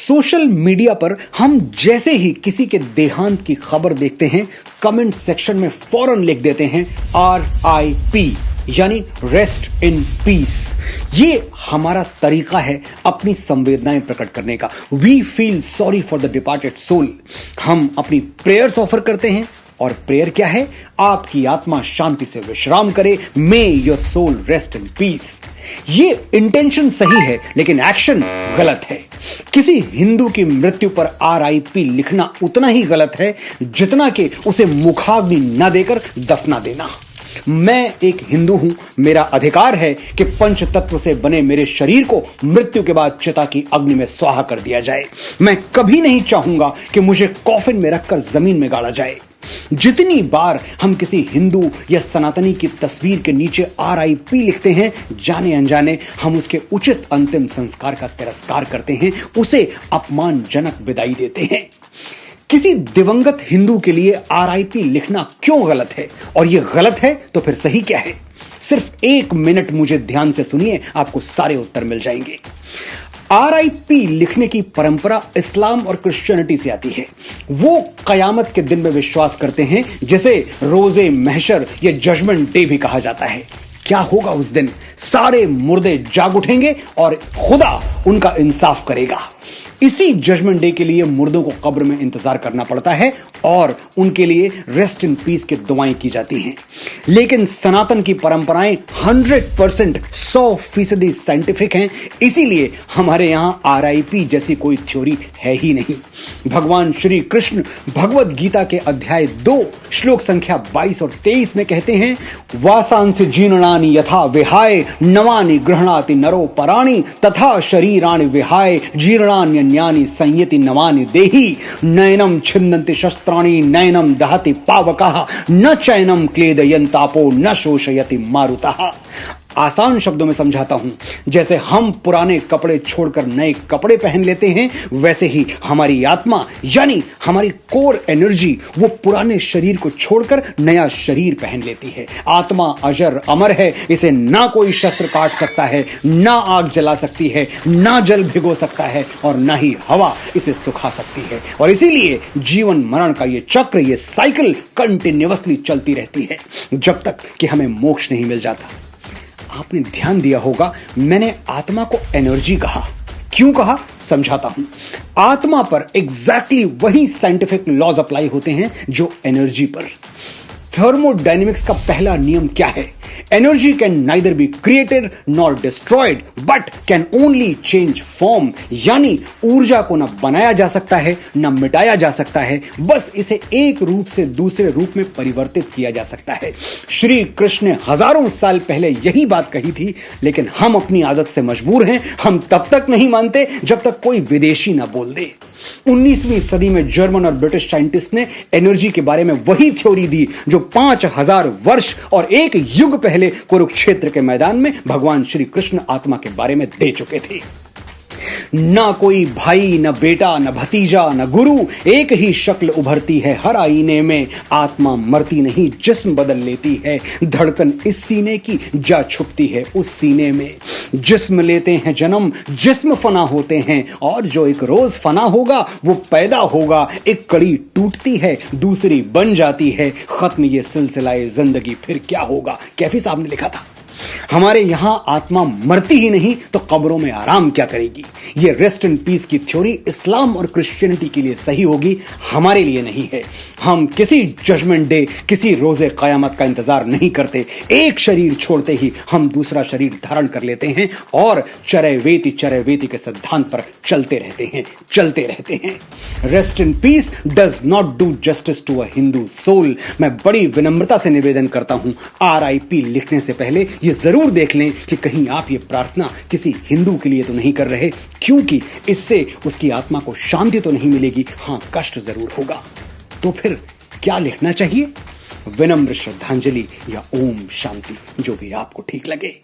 Social media पर हम जैसे ही किसी के देहांत की खबर देखते हैं, कमेंट सेक्शन में फौरन लिख देते हैं RIP, यानी रेस्ट इन पीस। ये हमारा तरीका है अपनी संवेदनाएं प्रकट करने का। We feel sorry for the departed soul. हम अपनी प्रेयर्स ऑफर करते हैं, और प्रेयर क्या है? आपकी आत्मा शांति से विश्राम करे, may your soul rest in peace. ये इंटेंशन सही है, लेकिन एक्शन गलत है। किसी हिंदू की मृत्यु पर RIP लिखना उतना ही गलत है जितना कि उसे मुखाग्नि न देकर दफना देना। मैं एक हिंदू हूं, मेरा अधिकार है कि पंच तत्व से बने मेरे शरीर को मृत्यु के बाद चिता की अग्नि में स्वाहा कर दिया जाए। मैं कभी नहीं चाहूंगा कि मुझे कॉफिन में रखकर जमीन में गाड़ा जाए। जितनी बार हम किसी हिंदू या सनातनी की तस्वीर के नीचे RIP लिखते हैं, जाने अनजाने हम उसके उचित अंतिम संस्कार का तिरस्कार करते हैं, उसे अपमानजनक विदाई देते हैं। किसी दिवंगत हिंदू के लिए RIP लिखना क्यों गलत है? और यह गलत है तो फिर सही क्या है? सिर्फ 1 मिनट मुझे ध्यान से सुनिए, आपको सारे उत्तर मिल जाएंगे। RIP लिखने की परंपरा इस्लाम और क्रिश्चियनिटी से आती है। वो कयामत के दिन में विश्वास करते हैं, जिसे रोजे महशर या जजमेंट डे भी कहा जाता है। क्या होगा उस दिन? सारे मुर्दे जाग उठेंगे और खुदा उनका इंसाफ करेगा। इसी जजमेंट डे के लिए मुर्दों को कब्र में इंतजार करना पड़ता है और उनके लिए रेस्ट इन पीस की दुआएं की जाती हैं। लेकिन सनातन की परंपराएं 100% साइंटिफिक हैं, इसीलिए हमारे यहां RIP जैसी कोई थ्योरी है ही नहीं। भगवान श्री कृष्ण भगवद गीता के अध्याय 2 श्लोक संख्या 22 और 23 में कहते हैं, वासांसि जीर्णानि यथा विहाय नवानि गृह्णाति नरो पराणि तथा शरीराणि विहाय जीर्णान्यन्यानि संयति नवानि देहि नयनम छिन्दन्ति शस्त्राणि नयनम दहति पावकः न चैनम क्लेदयन्तापो न शोषयति मारुतः। आसान शब्दों में समझाता हूं, जैसे हम पुराने कपड़े छोड़कर नए कपड़े पहन लेते हैं, वैसे ही हमारी आत्मा यानी हमारी कोर एनर्जी वो पुराने शरीर को छोड़कर नया शरीर पहन लेती है। आत्मा अजर अमर है, इसे ना कोई शस्त्र काट सकता है, ना आग जला सकती है, ना जल भिगो सकता है और ना ही हवा इसे सुखा सकती है। और इसीलिए जीवन मरण का ये चक्र, ये साइकिल कंटिन्यूअसली चलती रहती है जब तक कि हमें मोक्ष नहीं मिल जाता। आपने ध्यान दिया होगा, मैंने आत्मा को एनर्जी कहा। क्यों कहा? समझाता हूं। आत्मा पर एग्जैक्टली वही साइंटिफिक लॉज अप्लाई होते हैं जो एनर्जी पर। थर्मोडायनेमिक्स का पहला नियम क्या है? Energy can neither be created nor destroyed but can only change form, यानी ऊर्जा को न बनाया जा सकता है न मिटाया जा सकता है, बस इसे एक रूप से दूसरे रूप में परिवर्तित किया जा सकता है। श्री कृष्ण ने हजारों साल पहले यही बात कही थी, लेकिन हम अपनी आदत से मजबूर हैं। हम तब तक नहीं मानते जब तक कोई विदेशी ना बोल दे। 19वीं सदी में जर्मन और ब्रिटिश साइंटिस्ट ने एनर्जी के बारे में वही थ्योरी दी जो 5000 वर्ष और 1 युग पहले कुरुक्षेत्र के मैदान में भगवान श्री कृष्ण आत्मा के बारे में दे चुके थे। ना कोई भाई, न बेटा, न भतीजा, न गुरु, एक ही शक्ल उभरती है हर आईने में। आत्मा मरती नहीं, जिस्म बदल लेती है। धड़कन इस सीने की जा छुपती है उस सीने में। जिस्म लेते हैं जन्म, जिस्म फना होते हैं, और जो एक रोज फना होगा वो पैदा होगा। एक कड़ी टूटती है, दूसरी बन जाती है। खत्म ये सिलसिलाए जिंदगी, फिर क्या होगा? कैफी साहब ने लिखा था। हमारे यहां आत्मा मरती ही नहीं तो कब्रों में आराम क्या करेगी? ये रेस्ट इन पीस की थ्योरी इस्लाम और क्रिश्चियनिटी के लिए सही होगी, हमारे लिए नहीं है। हम किसी जजमेंट डे, किसी रोजे कयामत का इंतजार नहीं करते। एक शरीर छोड़ते ही हम दूसरा शरीर धारण कर लेते हैं और चरैवेति के सिद्धांत पर चलते रहते हैं। Rest in peace does not do justice to a Hindu soul. मैं बड़ी विनम्रता से निवेदन करता हूं, RIP लिखने से पहले ये जरूर देख लें कि कहीं आप ये प्रार्थना किसी हिंदू के लिए तो नहीं कर रहे, क्योंकि इससे उसकी आत्मा को शांति तो नहीं मिलेगी, हां कष्ट जरूर होगा। तो फिर क्या लिखना चाहिए? विनम्र श्रद्धांजलि या ओम शांति, जो भी आपको ठीक लगे।